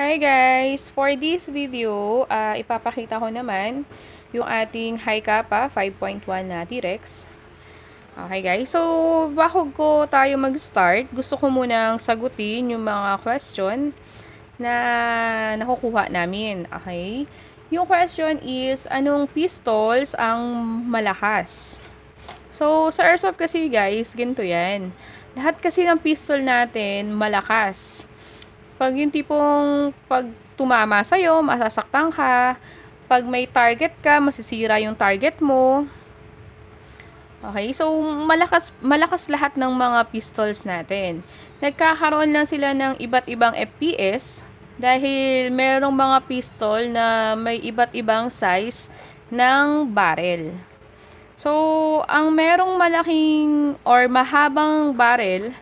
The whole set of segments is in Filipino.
Hi guys! For this video, ipapakita ko naman yung ating High Kappa 5.1 na T-Rex. Okay guys, so bago ko tayo mag-start, gusto ko munang sagutin yung mga question na nakukuha namin. Okay? Yung question is, anong pistols ang malakas? So, sa Airsoft kasi guys, ganito yan. Lahat kasi ng pistol natin malakas. Pag yung tipong pag tumama sa'yo, masasaktan ka. Pag may target ka, masisira yung target mo. Okay, so malakas lahat ng mga pistols natin. Nagkakaroon lang sila ng iba't ibang FPS dahil merong mga pistol na may iba't ibang size ng barrel. So, ang merong malaking or mahabang barrel,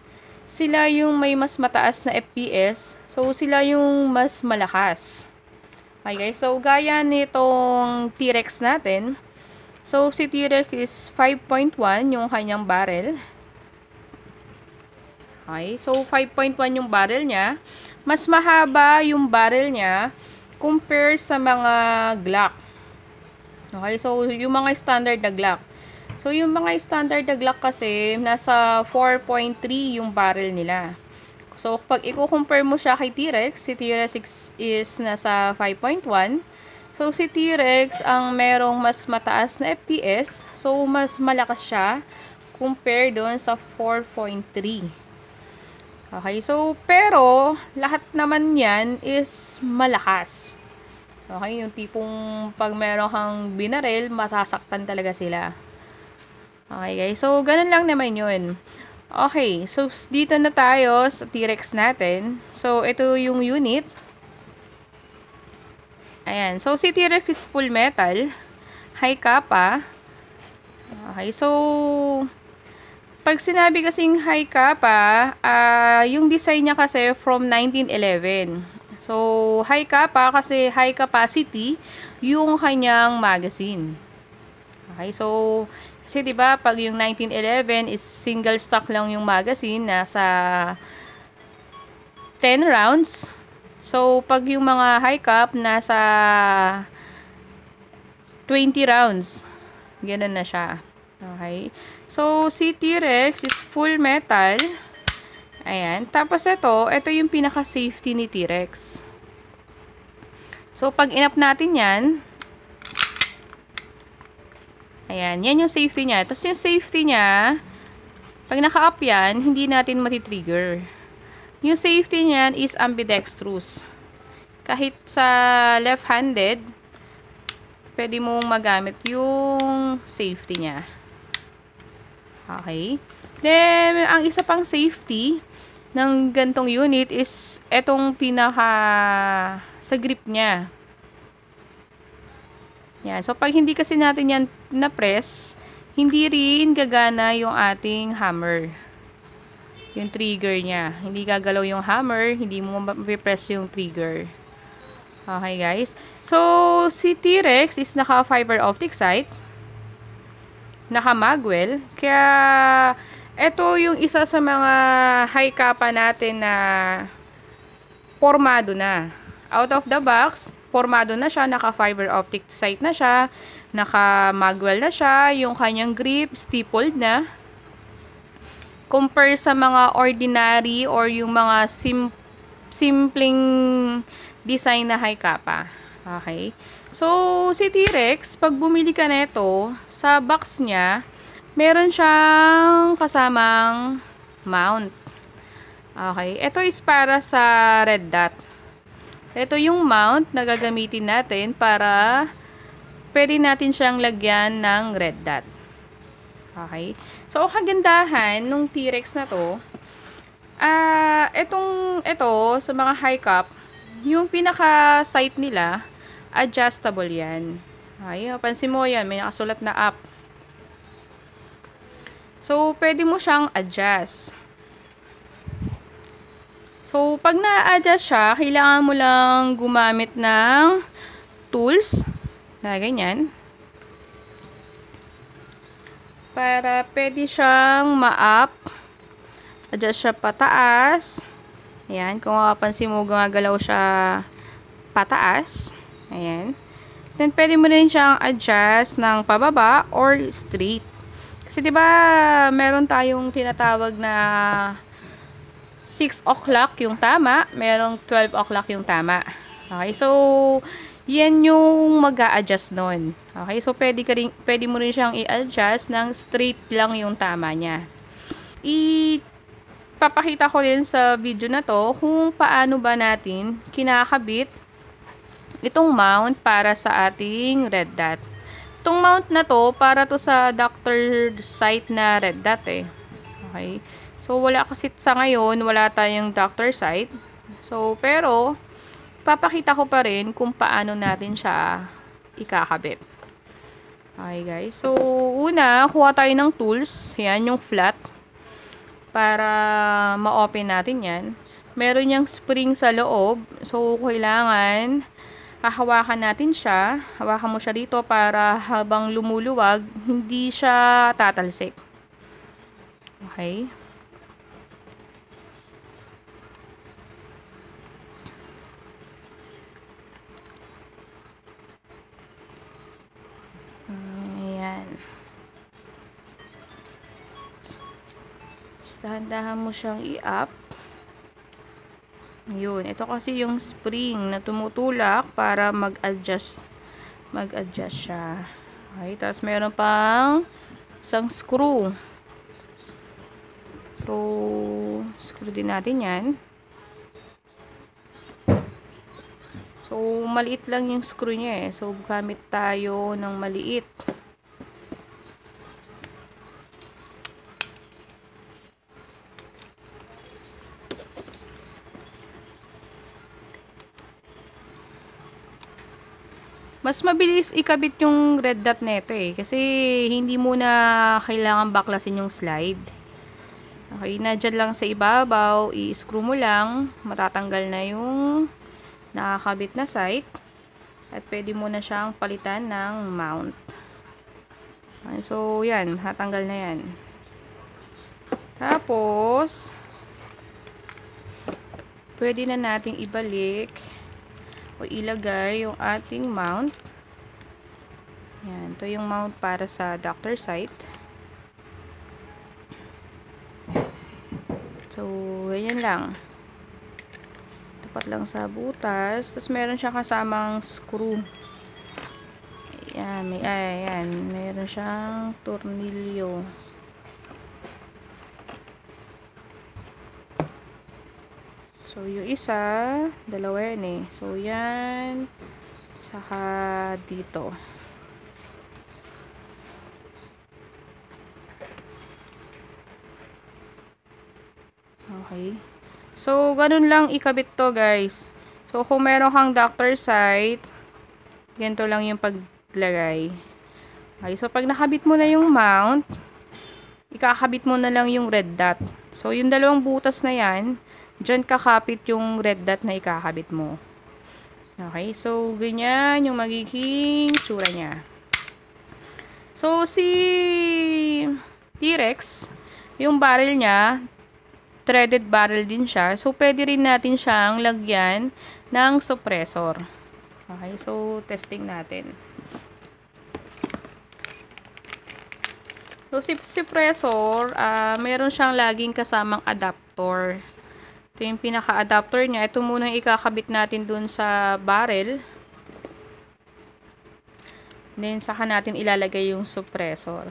sila yung may mas mataas na FPS. So, sila yung mas malakas. Okay guys, so gaya nitong T-Rex natin. So, si T-Rex is 5.1 yung kanyang barrel. Okay, so 5.1 yung barrel niya. Mas mahaba yung barrel niya compare sa mga Glock. Okay, so yung mga standard na Glock. So, yung mga standard na Glock kasi, nasa 4.3 yung barrel nila. So, pag i-compare mo siya kay T-Rex, si T-Rex is nasa 5.1. So, si T-Rex ang merong mas mataas na FPS. So, mas malakas siya compare doon sa 4.3. Okay, so, pero, lahat naman yan is malakas. Okay, yung tipong pag meron kang binaril, masasaktan talaga sila. Okay guys, so ganun lang naman yun. Okay, so dito na tayo sa T-Rex natin. So ito yung unit. Ayan, so si T-Rex is full metal, high kappa. Okay, so pag sinabi kasing high kappa, yung design niya kasi from 1911. So high kappa kasi high capacity yung kanyang magazine. Okay, so kasi 'di ba pag yung 1911 is single stock lang yung magazine, nasa 10 rounds. So pag yung mga high cap nasa 20 rounds. Ganun na siya. Okay? So si T-Rex is full metal. Ayan, tapos ito yung pinaka safety ni T-Rex. So pag inap natin 'yan, ayan, yan yung safety niya. Tapos yung safety niya, pag naka-up yan, hindi natin matitrigger. Yung safety niyan is ambidextrous. Kahit sa left-handed, pwede mong magamit yung safety niya. Okay. Then, ang isa pang safety ng gantong unit is etong pinaka sa grip niya. Yan. So, pag hindi kasi natin yan na-press, hindi rin gagana yung ating hammer. Yung trigger niya. Hindi gagalaw yung hammer, hindi mo ma-press yung trigger. Okay, guys. So, si T-Rex is naka-fiber optic sight. Naka-magwell. Kaya, ito yung isa sa mga high kappa natin na formado na. Out of the box, formado na siya, naka-fiber optic sight na siya, naka-magwell na siya, yung kanyang grip, stippled na. Compare sa mga ordinary or yung mga simpleng design na high kappa. Okay? So, si T-Rex, pag bumili ka nito, sa box niya, meron siyang kasamang mount. Okay? Ito is para sa red dot. Ito yung mount na gagamitin natin para pwede natin siyang lagyan ng red dot. Okay? So, kagandahan nung T-Rex na to, ito sa mga high cap, yung pinaka sight nila, adjustable yan. Okay? Pansin mo yan, may nakasulat na up. So, pwede mo siyang adjust. So, pag na-adjust siya, kailangan mo lang gumamit ng tools na ganyan. Para pwede siyang ma-up. Adjust siya pataas. Ayan, kung mapapansin mo, gumagalaw siya pataas. Ayan. Then, pwede mo rin siyang adjust ng pababa or straight. Kasi, di ba, meron tayong tinatawag na 6 o'clock yung tama, merong 12 o'clock yung tama. Okay, so, yan yung mag-a-adjust nun. Okay, so, pwede mo rin siyang i-adjust ng straight lang yung tama niya. Papakita ko rin sa video na to kung paano ba natin kinakabit itong mount para sa ating red dot. Itong mount na to, para to sa doctor site na red dot eh. Okay? So, wala kasi sa ngayon, wala tayong doctor site. So, pero, papakita ko pa rin kung paano natin siya ikakabit. Okay guys. So, una, kuha tayo ng tools. Yan, yung flat. Para ma-open natin yan. Meron niyang spring sa loob. So, kailangan hahawakan natin siya. Hawakan mo siya dito para habang lumuluwag, hindi siya tatalsik. Okay. Ayan. Dahan-dahan mo siyang i-up. Yun. Ito kasi yung spring na tumutulak para mag-adjust siya. Okay. Tapos meron pang isang screw. So, screw din natin yan. So, maliit lang yung screw niya eh. So, gamit tayo ng maliit. Mas mabilis ikabit yung red dot nito eh. Kasi hindi mo na kailangan baklasin yung slide. Okay, na dyan lang sa ibabaw, i-screw mo lang. Matatanggal na yung nakakabit na site. At pwede mo na siyang palitan ng mount. Okay, so, yan. Matanggal na yan. Tapos, pwede na nating ibalik o ilagay yung ating mount. Yan. Ito yung mount para sa doctor site. So, ganyan lang. Tapat lang sa butas. Tapos, meron siyang kasamang screw. Ayan. Ayan. Meron siyang tornilyo. So, yung isa, dalawa yan eh. So, yan. Saka dito. Okay. So, ganun lang ikabit to guys. So, kung meron kang doctor site, ganito lang yung paglagay. Okay. So, pag nakabit mo na yung mount, ikakabit mo na lang yung red dot. So, yung dalawang butas na yan, dyan kakapit yung red dot na ikakabit mo. Okay, so ganyan yung magiging tsura niya. So, si T-Rex, yung barrel niya, threaded barrel din siya. So, pwede rin natin siyang lagyan ng suppressor. Okay, so testing natin. So, si suppressor, meron siyang laging kasamang adapter. Ito yung pinaka-adapter niya. Ito muna yung ikakabit natin dun sa barrel. Then, saka natin ilalagay yung suppressor.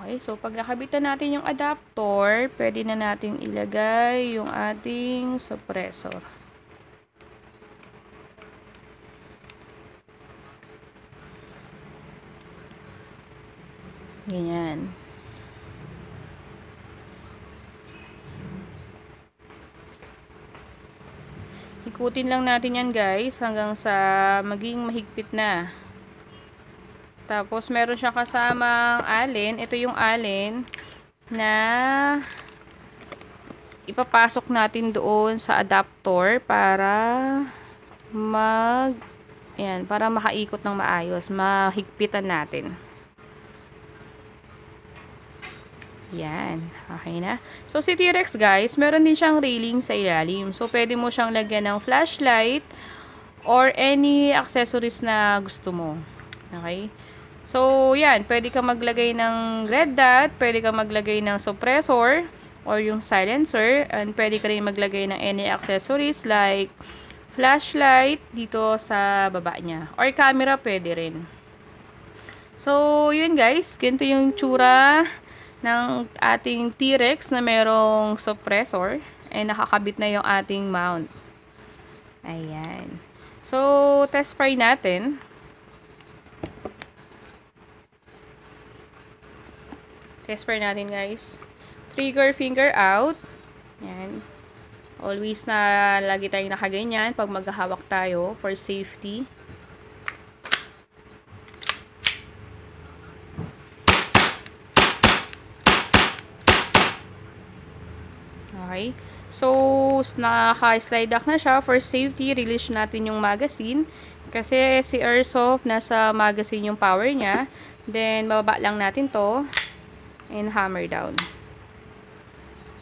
Okay, so pag nakabitan natin yung adapter, pwede na natin ilagay yung ating suppressor. Ganyan. Ikutin lang natin yan guys hanggang sa maging mahigpit na. Tapos meron siyang kasamang alin. Ito yung alin na ipapasok natin doon sa adapter para para makaikot ng maayos. Mahigpitan natin. Yan. Okay na. So, si T-Rex guys, meron din siyang railing sa ilalim. So, pwede mo siyang lagyan ng flashlight or any accessories na gusto mo. Okay? So, yan. Pwede ka maglagay ng red dot, pwede ka maglagay ng suppressor or yung silencer, and pwede ka rin maglagay ng any accessories like flashlight dito sa baba niya. Or camera, pwede rin. So, yun guys. Ganito yung tsura ng ating T-Rex na merong suppressor. And nakakabit na yung ating mount. Ayan. So, test fry natin. Test fry natin guys. Trigger finger out. Ayan. Always na lagi tayong nakaganyan pag maghahawak tayo for safety. Okay. So, naka-slide lock na siya. For safety, release natin yung magazine. Kasi si Airsoft, nasa magazine yung power niya. Then, bababa lang natin to. And hammer down.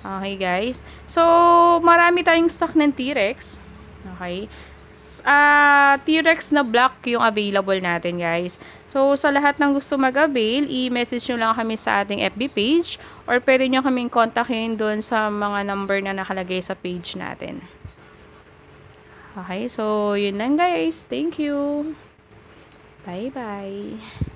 Okay, guys. So, marami tayong stock ng T-Rex. Okay. T-Rex na black yung available natin, guys. So, sa lahat ng gusto mag-avail, i-message nyo lang kami sa ating FB page or pwede nyo kaming kontakin doon sa mga number na nakalagay sa page natin. Okay, so, yun lang guys. Thank you. Bye-bye.